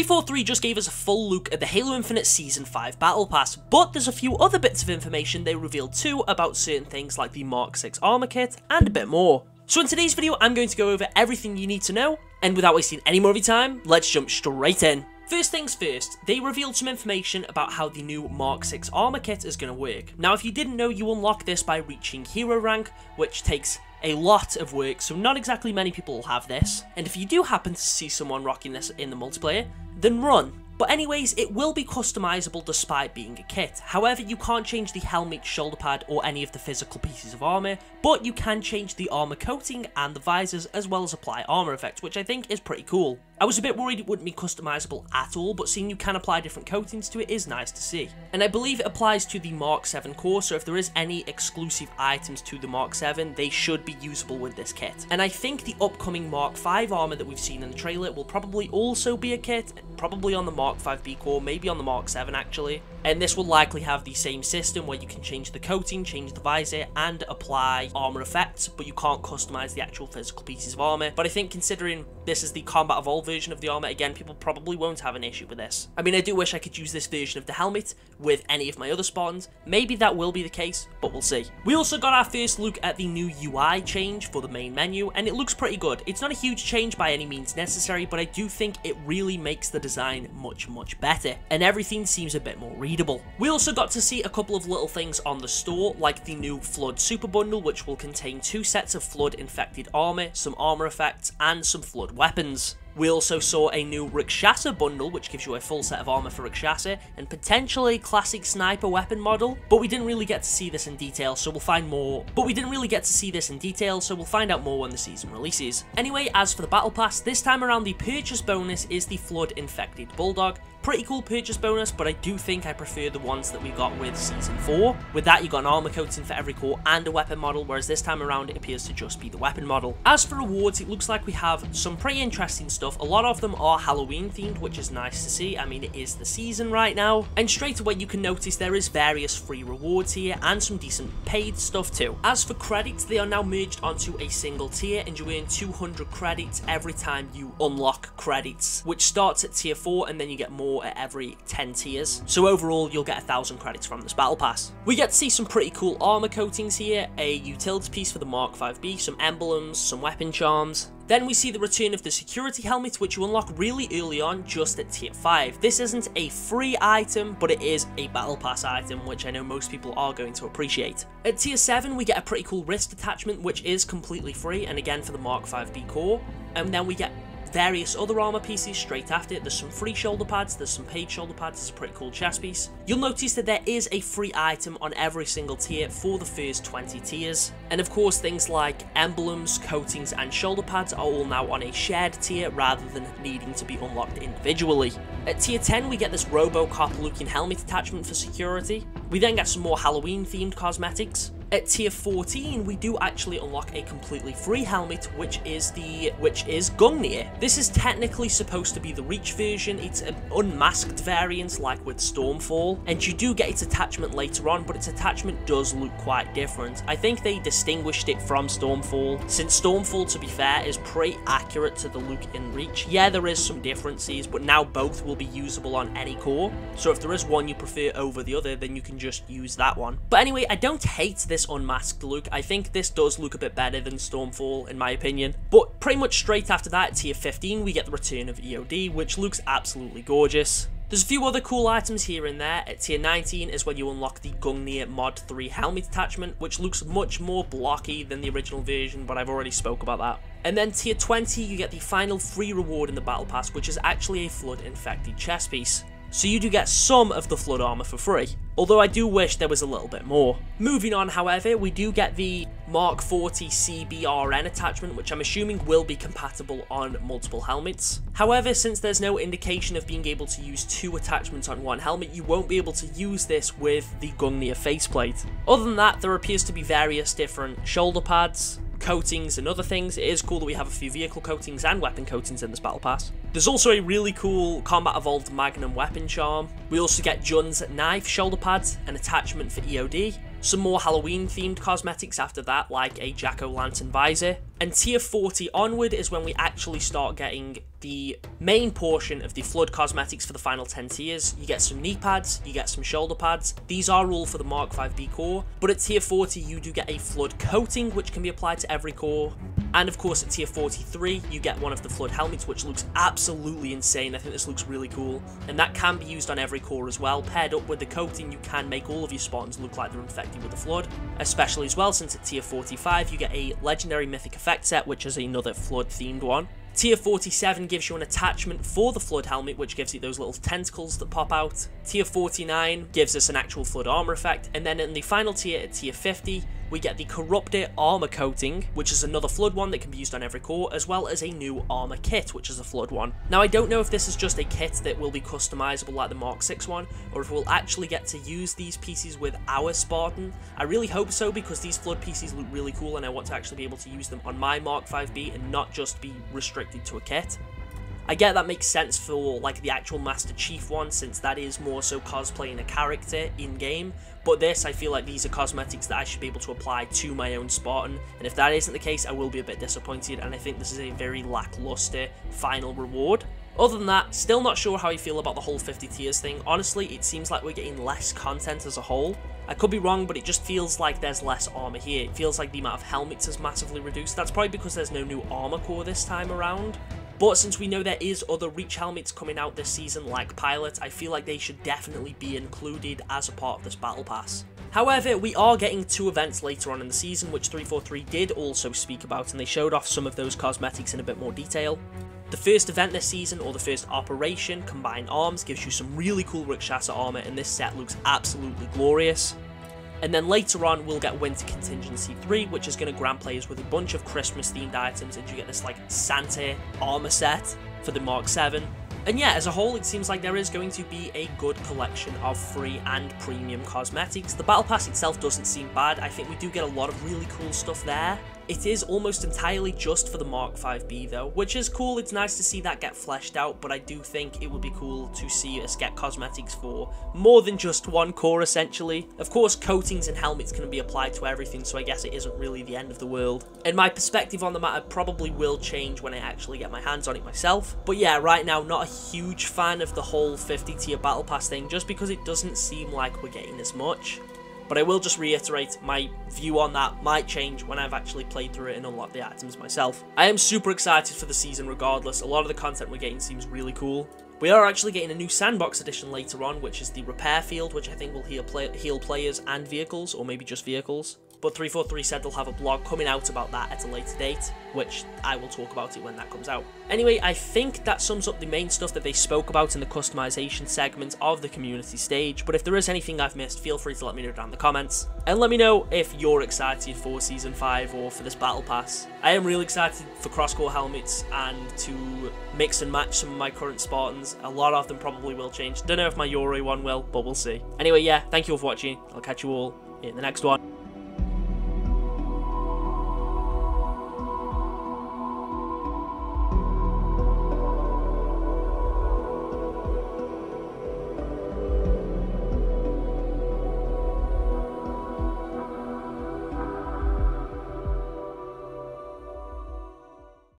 343 just gave us a full look at the Halo Infinite Season 5 Battle Pass, but there's a few other bits of information they revealed too about certain things like the Mark 6 armor kit and a bit more. So in today's video, I'm going to go over everything you need to know, and without wasting any more of your time, let's jump straight in. First things first, they revealed some information about how the new Mark 6 armor kit is going to work. Now if you didn't know, you unlock this by reaching hero rank, which takes a lot of work, so not exactly many people will have this. And if you do happen to see someone rocking this in the multiplayer, then run. But anyways, it will be customizable despite being a kit. However, you can't change the helmet, shoulder pad, or any of the physical pieces of armor, but you can change the armor coating and the visors, as well as apply armor effects, which I think is pretty cool. I was a bit worried it wouldn't be customizable at all, but seeing you can apply different coatings to it is nice to see. And I believe it applies to the Mark 7 core, so if there is any exclusive items to the Mark 7, they should be usable with this kit. And I think the upcoming Mark 5 armor that we've seen in the trailer will probably also be a kit, probably on the Mark 5B core, maybe on the Mark 7 actually. And this will likely have the same system where you can change the coating, change the visor, and apply armor effects, but you can't customize the actual physical pieces of armor. But I think considering this is the Combat Evolved version of the armor, again, people probably won't have an issue with this. I mean, I do wish I could use this version of the helmet with any of my other spawns. Maybe that will be the case, but we'll see. We also got our first look at the new UI change for the main menu, and it looks pretty good. It's not a huge change by any means necessary, but I do think it really makes the design much better, and everything seems a bit more readable. We also got to see a couple of little things on the store, like the new Flood Super Bundle, which will contain 2 sets of Flood infected armor, some armor effects, and some Flood weapons. We also saw a new Rakshasa bundle, which gives you a full set of armor for Rakshasa, and potentially a classic sniper weapon model, but we didn't really get to see this in detail, so we'll find more. But we didn't really get to see this in detail, so we'll find out more when the season releases. Anyway, as for the Battle Pass, this time around the purchase bonus is the Flood Infected Bulldog. Pretty cool purchase bonus, but I do think I prefer the ones that we got with Season 4. With that, you got an armor coating for every core and a weapon model, whereas this time around it appears to just be the weapon model. As for rewards, it looks like we have some pretty interesting stuff. A lot of them are Halloween themed, which is nice to see. I mean, it is the season right now. And straight away you can notice there is various free rewards here and some decent paid stuff too. As for credits, they are now merged onto a single tier, and you earn 200 credits every time you unlock credits, which starts at tier 4 and then you get more at every 10 tiers. So overall, you'll get 1,000 credits from this battle pass. We get to see some pretty cool armor coatings here, a utility piece for the Mark 5B, some emblems, some weapon charms. Then we see the return of the security helmet, which you unlock really early on, just at tier 5. This isn't a free item, but it is a battle pass item, which I know most people are going to appreciate. At tier 7, we get a pretty cool wrist attachment, which is completely free, and again for the Mark 5B core. And then we get various other armor pieces straight after it. There's some free shoulder pads, there's some paid shoulder pads, it's a pretty cool chest piece. You'll notice that there is a free item on every single tier for the first 20 tiers. And of course, things like emblems, coatings, and shoulder pads are all now on a shared tier rather than needing to be unlocked individually. At tier 10, we get this Robocop looking helmet attachment for security. We then get some more Halloween themed cosmetics. At tier 14, we do actually unlock a completely free helmet, which is Gungnir. This is technically supposed to be the Reach version. It's an unmasked variant like with Stormfall, and you do get its attachment later on, but its attachment does look quite different. I think they distinguished it from Stormfall, since Stormfall, to be fair, is pretty accurate to the look in Reach. Yeah, there is some differences, but now both will be usable on any core, so if there is one you prefer over the other, then you can just use that one. But anyway, I don't hate this unmasked look. I think this does look a bit better than Stormfall in my opinion. But pretty much straight after that, at tier 15, we get the return of EOD, which looks absolutely gorgeous. There's a few other cool items here and there. At tier 19 is when you unlock the Gungnir Mod 3 helmet attachment, which looks much more blocky than the original version, but I've already spoke about that. And then tier 20, you get the final free reward in the battle pass, which is actually a Flood infected chest piece. So you do get some of the Flood armor for free, although I do wish there was a little bit more. Moving on, however, we do get the Mark 40 CBRN attachment, which I'm assuming will be compatible on multiple helmets. However, since there's no indication of being able to use 2 attachments on one helmet, you won't be able to use this with the Gungnir faceplate. Other than that, there appears to be various different shoulder pads, coatings, and other things. It is cool that we have a few vehicle coatings and weapon coatings in this battle pass. There's also a really cool Combat Evolved Magnum weapon charm. We also get Jun's knife shoulder pads, an attachment for EOD, Some more Halloween themed cosmetics after that, like a jack-o'-lantern visor. And tier 40 onward is when we actually start getting the main portion of the Flood cosmetics for the final 10 tiers. You get some knee pads, you get some shoulder pads. These are all for the Mark 5B core, but at tier 40 you do get a Flood coating, which can be applied to every core. And of course at tier 43 you get one of the Flood helmets, which looks absolutely insane. I think this looks really cool, and that can be used on every core as well. Paired up with the coating, you can make all of your Spartans look like they're infected with the Flood, especially as well since at tier 45 you get a legendary mythic effect set, which is another Flood themed one. Tier 47 gives you an attachment for the Flood helmet, which gives you those little tentacles that pop out. Tier 49 gives us an actual Flood armor effect, and then in the final tier at tier 50 we get the Corrupted armor coating, which is another Flood one that can be used on every core, as well as a new armor kit, which is a Flood one. Now I don't know if this is just a kit that will be customizable like the Mark 6 one, or if we'll actually get to use these pieces with our Spartan. I really hope so, because these Flood pieces look really cool and I want to actually be able to use them on my Mark 5B and not just be restricted to a kit. I get that makes sense for like the actual Master Chief one, since that is more so cosplaying a character in game, but this, I feel like these are cosmetics that I should be able to apply to my own Spartan, and if that isn't the case I will be a bit disappointed, and I think this is a very lackluster final reward. Other than that, still not sure how I feel about the whole 50 tiers thing. Honestly, it seems like we're getting less content as a whole. I could be wrong, but it just feels like there's less armor here. It feels like the amount of helmets has massively reduced. That's probably because there's no new armor core this time around. But since we know there is other Reach helmets coming out this season like Pilot, I feel like they should definitely be included as a part of this Battle Pass. However, we are getting 2 events later on in the season, which 343 did also speak about, and they showed off some of those cosmetics in a bit more detail. The first event this season, or the first operation, Combined Arms, gives you some really cool Rakshasa armor, and this set looks absolutely glorious. And then later on, we'll get Winter Contingency 3, which is going to grant players with a bunch of Christmas-themed items, and you get this, like, Santa armor set for the Mark 7. And yeah, as a whole, it seems like there is going to be a good collection of free and premium cosmetics. The Battle Pass itself doesn't seem bad. I think we do get a lot of really cool stuff there. It is almost entirely just for the Mark 5B though, which is cool. It's nice to see that get fleshed out, but I do think it would be cool to see us get cosmetics for more than just one core essentially. Of course, coatings and helmets can be applied to everything, so I guess it isn't really the end of the world. And my perspective on the matter probably will change when I actually get my hands on it myself. But yeah, right now, not a huge fan of the whole 50 tier Battle Pass thing, just because it doesn't seem like we're getting as much. But I will just reiterate, my view on that might change when I've actually played through it and unlocked the items myself. I am super excited for the season regardless. A lot of the content we're getting seems really cool. We are actually getting a new sandbox edition later on, which is the repair field, which I think will heal players and vehicles, or maybe just vehicles. But 343 said they'll have a blog coming out about that at a later date, which I will talk about it when that comes out. Anyway, I think that sums up the main stuff that they spoke about in the customization segment of the community stage, but if there is anything I've missed, feel free to let me know down in the comments. And let me know if you're excited for Season 5 or for this Battle Pass. I am really excited for cross-core helmets and to mix and match some of my current Spartans. A lot of them probably will change. Don't know if my Yoroi one will, but we'll see. Anyway, yeah, thank you all for watching. I'll catch you all in the next one.